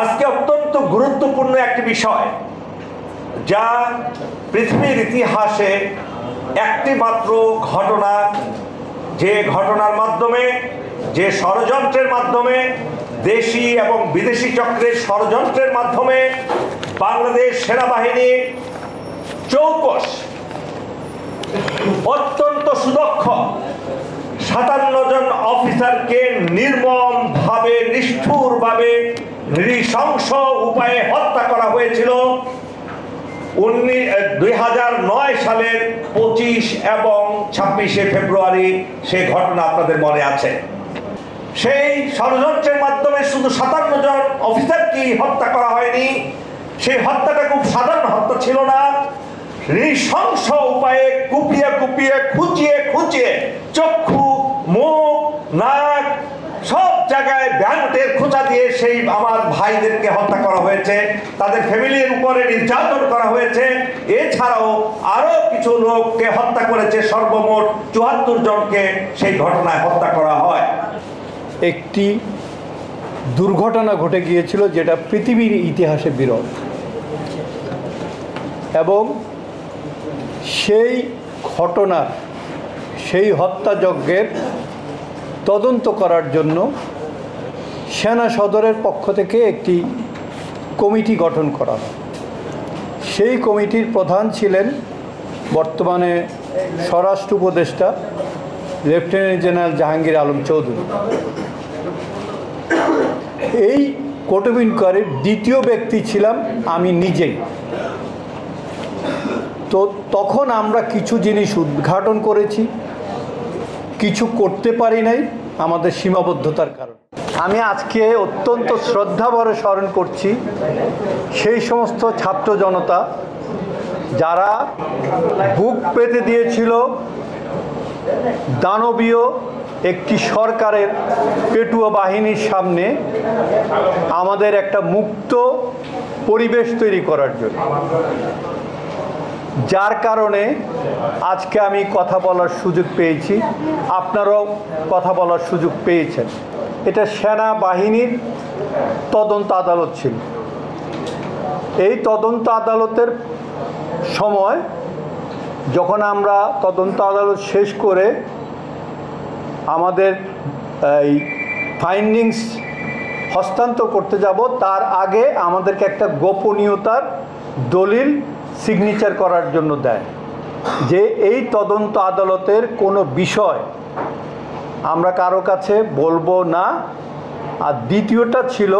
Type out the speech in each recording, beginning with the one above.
আজকে অত্যন্ত গুরুত্বপূর্ণ একটি বিষয়, যা পৃথিবীর ইতিহাসে একটি মাত্র ঘটনা, যে ঘটনার মাধ্যমে, যে ষড়যন্ত্রের মাধ্যমে, দেশি এবং বিদেশি চক্রের ষড়যন্ত্রের মাধ্যমে বাংলাদেশ সেনাবাহিনী চৌকস অত্যন্ত সুদক্ষ 57 জন অফিসারকে নির্মমভাবে, নিষ্ঠুরভাবে, নৃশংস উপায়ে হত্যা করা হয়েছিল 2009 সালের 25 এবং 26শে ফেব্রুয়ারি। সেই ঘটনা আপনাদের মনে আছে। সেই ষড়যন্ত্রের মাধ্যমে শুধু 57 জন অফিসারকেই হত্যা করা হয়নি, সেই হত্যাটা খুব সাধারণ হত্যা ছিল না। নৃশংস উপায়ে কুপিয়ে কুপিয়ে, খুঁচিয়ে খুঁচিয়ে চক্ষু, মুখ, নাক সব জায়গায় ব্যান্ডের খোঁচা দিয়ে সেই আমার ভাইদেরকে হত্যা করা হয়েছে। তাদের ফ্যামিলির উপরে নির্যাতন করা হয়েছে। এছাড়াও আরো কিছু লোককে হত্যা করেছে। সর্বমোট 74 জনকে সেই ঘটনায় হত্যা করা হয়। একটি দুর্ঘটনা ঘটে গিয়েছিল, যেটা পৃথিবীর ইতিহাসে বিরল, এবং সেই ঘটনার, সেই হত্যাযজ্ঞের তদন্ত করার জন্য সেনা সদরের পক্ষ থেকে একটি কমিটি গঠন করা হয়। সেই কমিটির প্রধান ছিলেন বর্তমানে স্বরাষ্ট্র উপদেষ্টা লেফটেন্যান্ট জেনারেল জাহাঙ্গীর আলম চৌধুরী। এই কমিটির দ্বিতীয় ব্যক্তি ছিলাম আমি নিজেই। তো তখন আমরা কিছু জিনিস উদ্ঘাটন করেছি, কিছু করতে পারি নাই আমাদের সীমাবদ্ধতার কারণে। আমি আজকে অত্যন্ত শ্রদ্ধাভরে স্মরণ করছি সেই সমস্ত ছাত্র জনতা যারা বুক পেতে দিয়েছিল দানবীয় একটি সরকারের পেটুয়া বাহিনীর সামনে আমাদের একটা মুক্ত পরিবেশ তৈরি করার জন্য, যার কারণে আজকে আমি কথা বলার সুযোগ পেয়েছি, আপনারাও কথা বলার সুযোগ পেয়েছেন। এটা সেনাবাহিনীর তদন্ত আদালত ছিল। এই তদন্ত আদালতের সময় যখন আমরা তদন্ত আদালত শেষ করে আমাদের এই ফাইন্ডিংস হস্তান্তর করতে যাব, তার আগে আমাদেরকে একটা গোপনীয়তার দলিল সিগনেচার করার জন্য দেয়, যে এই তদন্ত আদালতের কোনো বিষয় আমরা কারো কাছে বলবো না। আর দ্বিতীয়টা ছিল,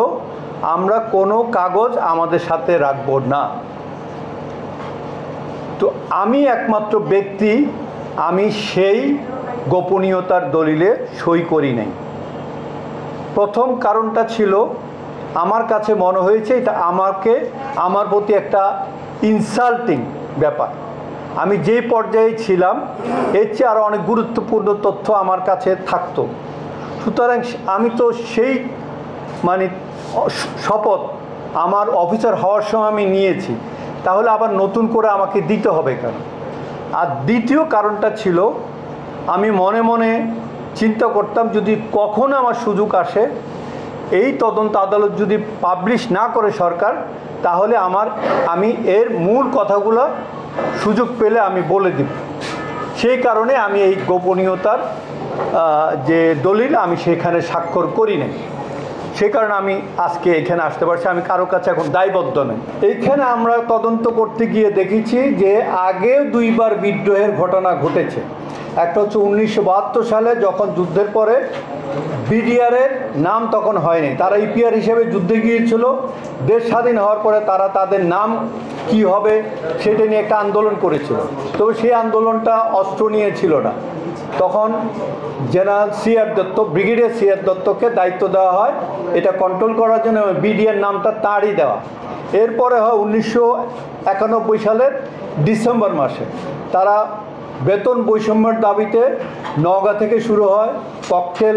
আমরা কোনো কাগজ আমাদের সাথে রাখবো না। তো আমি একমাত্র ব্যক্তি, আমি সেই গোপনীয়তার দলিলে সই করি নাই। প্রথম কারণটা ছিল, আমার কাছে মনে হয়েছে এটা আমার প্রতি একটা ইনসাল্টিং ব্যাপার। আমি যে পর্যায়ে ছিলাম এর চেয়ে আরও অনেক গুরুত্বপূর্ণ তথ্য আমার কাছে থাকতো। সুতরাং আমি তো সেই শপথ আমার অফিসার হওয়ার সময় আমি নিয়েছি, তাহলে আবার নতুন করে আমাকে দিতে হবে কেন? আর দ্বিতীয় কারণটা ছিল, আমি মনে মনে চিন্তা করতাম, যদি কখনো আমার সুযোগ আসে, এই তদন্ত আদালত যদি পাবলিশ না করে সরকার, তাহলে আমি এর মূল কথাগুলো সুযোগ পেলে আমি বলে দিব। সেই কারণে আমি এই গোপনীয়তার যে দলিল, আমি সেখানে স্বাক্ষর করি নাই। সেই কারণে আমি আজকে এখানে আসতে পারছি। আমি কারো কাছে এখন দায়বদ্ধ নই। এইখানে আমরা তদন্ত করতে গিয়ে দেখেছি যে আগেও দুইবার বিদ্রোহের ঘটনা ঘটেছে। একটা হচ্ছে 1972 সালে, যখন যুদ্ধের পরে বিডিআরের নাম তখন হয়নি, তারা ইপিআর হিসেবে যুদ্ধে গিয়েছিল। দেশ স্বাধীন হওয়ার পরে তারা তাদের নাম কি হবে সেটা নিয়ে একটা আন্দোলন করেছিল। তবে সেই আন্দোলনটা অস্ত্র নিয়ে ছিল না। তখন general CR Dutta, brigadier CR দত্তকে দায়িত্ব দেওয়া হয় এটা কন্ট্রোল করার জন্য। বিডিআর নামটা তারই দেওয়া। এরপরে হয় 1991 সালের ডিসেম্বর মাসে, তারা বেতন বৈষম্যের দাবিতে নওগাঁ থেকে শুরু হয়, ককটেল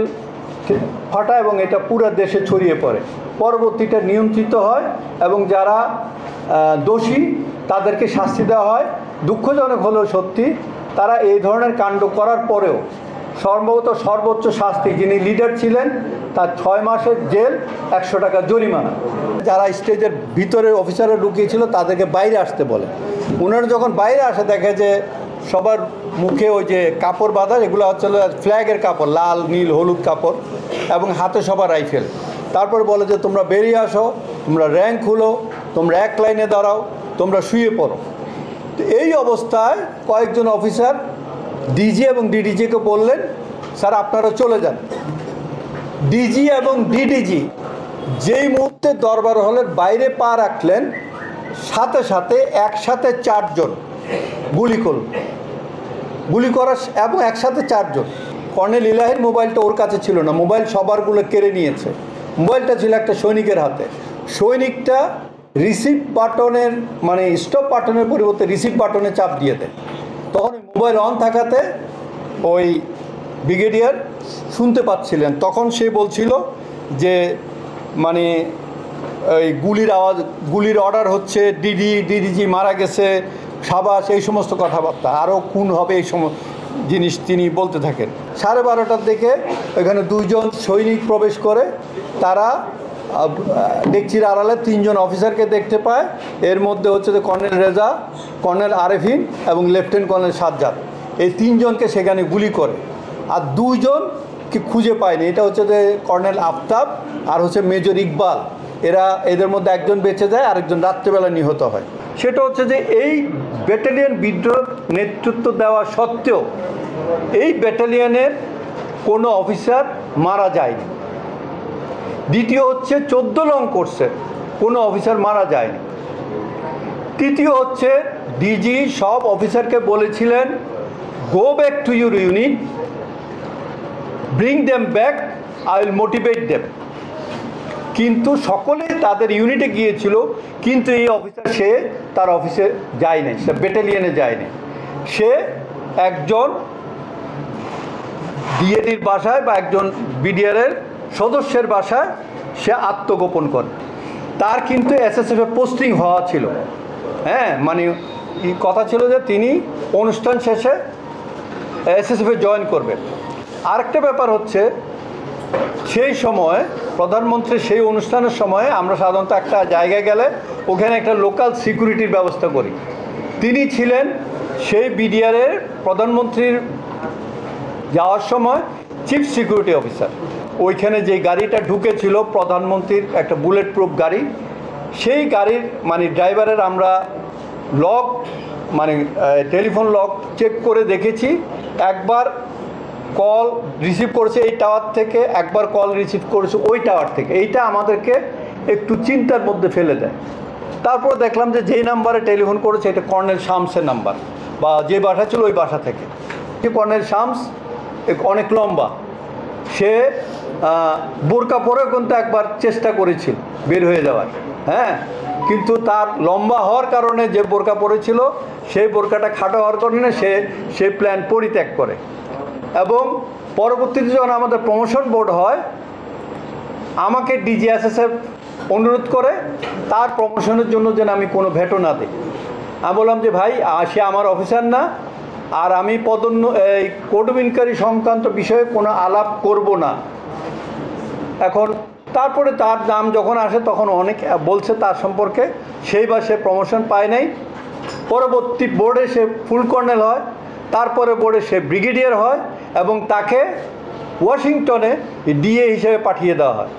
ফাটা এবং এটা পুরো দেশে ছড়িয়ে পড়ে। পরবর্তীটা নিয়ন্ত্রিত হয় এবং যারা দোষী তাদেরকে শাস্তি দেওয়া হয়। দুঃখজনক হলেও সত্যি, তারা এই ধরনের কাণ্ড করার পরেও সম্ভবত সর্বোচ্চ শাস্তি, যিনি লিডার ছিলেন তার 6 মাসের জেল, 100 টাকা জরিমানা। যারা স্টেজের ভিতরে অফিসাররা ঢুকিয়েছিল তাদেরকে বাইরে আসতে বলে। ওনারা যখন বাইরে আসে দেখে যে সবার মুখে ওই যে কাপড় বাঁধা, এগুলো হচ্ছে ফ্ল্যাগের কাপড়, লাল নীল হলুদ কাপড়, এবং হাতে সবার রাইফেল। তারপর বলে যে তোমরা বেরিয়ে আসো, তোমরা র্যাঙ্ক হলো, তোমরা এক লাইনে দাঁড়াও, তোমরা শুয়ে পড়ো। তো এই অবস্থায় কয়েকজন অফিসার ডিজি এবং ডিডিজিকে বললেন, স্যার আপনারা চলে যান। ডিজি এবং ডিডিজি যেই মুহূর্তে দরবার হলের বাইরে পা রাখলেন, সাথে সাথে একসাথে 4 জন গুলি করা, এবং একসাথে 4 জন। কর্নেল ইলাহির মোবাইলটা ওর কাছে ছিল না, মোবাইল সবারগুলো কেড়ে নিয়েছে। মোবাইলটা ছিল একটা সৈনিকের হাতে। সৈনিকটা রিসিভ বাটনের মানে স্টপ বাটনের পরিবর্তে রিসিভ বাটনে চাপ দিয়ে দেয়। তখন মোবাইল অন থাকাতে ওই ব্রিগেডিয়ার শুনতে পাচ্ছিলেন। তখন সে বলছিল যে মানে এই গুলির অর্ডার হচ্ছে, ডিডিজি মারা গেছে, সাবাস, এই সমস্ত কথাবার্তা, আরও খুন হবে, এই জিনিস তিনি বলতে থাকেন। 12:30টার দিকে ওইখানে 2 জন সৈনিক প্রবেশ করে। তারা ডেকচির আড়ালে 3 জন অফিসারকে দেখতে পায়। এর মধ্যে হচ্ছে যে কর্নেল রেজা, কর্নেল আরেফিন এবং লেফটেন্যান্ট কর্নেল সাজ্জাদ। এই 3 জনকে সেখানে গুলি করে। আর 2 জনকে খুঁজে পায়নি। এটা হচ্ছে যে কর্নেল আফতাব আর হচ্ছে মেজর ইকবাল। এদের মধ্যে একজন বেঁচে যায়, আরেকজন রাত্রেবেলা নিহত হয়। সেটা হচ্ছে যে এই ব্যাটালিয়ন বিদ্রোহ নেতৃত্ব দেওয়া সত্ত্বেও এই ব্যাটালিয়নের কোনো অফিসার মারা যায়নি। দ্বিতীয় হচ্ছে 14 লং কোর্সে কোনো অফিসার মারা যায়নি। তৃতীয় হচ্ছে ডিজি সব অফিসারকে বলেছিলেন, go back to your unit, bring them back, I will motivate them. কিন্তু সকলেই তাদের ইউনিটে গিয়েছিল, কিন্তু এই অফিসার সে তার অফিসে যায়নি, সে ব্যাটালিয়নে যায়নি। সে একজন ডিএডির বাসায় বা একজন বিডিআরের সদস্যের বাসায় সে আত্মগোপন করে। তার কিন্তু এসএসএফে পোস্টিং হওয়া ছিল। হ্যাঁ, মানে কথা ছিল যে তিনি অনুষ্ঠান শেষে এসএসএফে জয়েন করবেন। আরেকটা ব্যাপার হচ্ছে, সেই সময় প্রধানমন্ত্রী সেই অনুষ্ঠানের সময় আমরা সাধারণত একটা জায়গায় গেলে ওখানে একটা লোকাল সিকিউরিটির ব্যবস্থা করি। তিনি ছিলেন সেই বিডিআরের প্রধানমন্ত্রীর যাওয়ার সময় চিফ সিকিউরিটি অফিসার। ওইখানে যে গাড়িটা ঢুকেছিল প্রধানমন্ত্রীর একটা বুলেট প্রুফ গাড়ি, সেই গাড়ির মানে ড্রাইভারের আমরা লক মানে টেলিফোন লক চেক করে দেখেছি। একবার কল রিসিভ করেছে এই টাওয়ার থেকে, একবার কল রিসিভ করেছে ওই টাওয়ার থেকে। এইটা আমাদেরকে একটু চিন্তার মধ্যে ফেলে দেয়। তারপর দেখলাম যে যেই নাম্বারে টেলিফোন করেছে এটা কর্নেল শামসের নাম্বার, বা যে বাসা ছিল ওই বাসা থেকে। কর্নেল শামস অনেক লম্বা, সে বোরকা পরেও কিন্তু একবার চেষ্টা করেছিল বের হয়ে যাওয়ার। হ্যাঁ, কিন্তু তার লম্বা হওয়ার কারণে যে বোরকা পরেছিল সেই বোরকাটা খাটো হওয়ার কারণে সে প্ল্যান পরিত্যাগ করে। এবং পরবর্তীতে যখন আমাদের প্রমোশন বোর্ড হয়, আমাকে ডিজিএসএসএফ অনুরোধ করে তার প্রমোশনের জন্য যেন আমি কোনো ভেটো না দিই। আমি বললাম যে ভাই, সে আমার অফিসার না, আর আমি এই কোড অফ ইনকোয়ারি সংক্রান্ত বিষয়ে কোনো আলাপ করব না। এখন তারপরে তার নাম যখন আসে তখন অনেক বলছে তার সম্পর্কে, সেইবার সে প্রমোশন পায় নাই। পরবর্তী বোর্ডে সে ফুল কর্নেল হয়, তারপরে বোর্ডে সে ব্রিগেডিয়ার হয় এবং তাকে ওয়াশিংটনে ডিএ হিসেবে পাঠিয়ে দেওয়া হয়।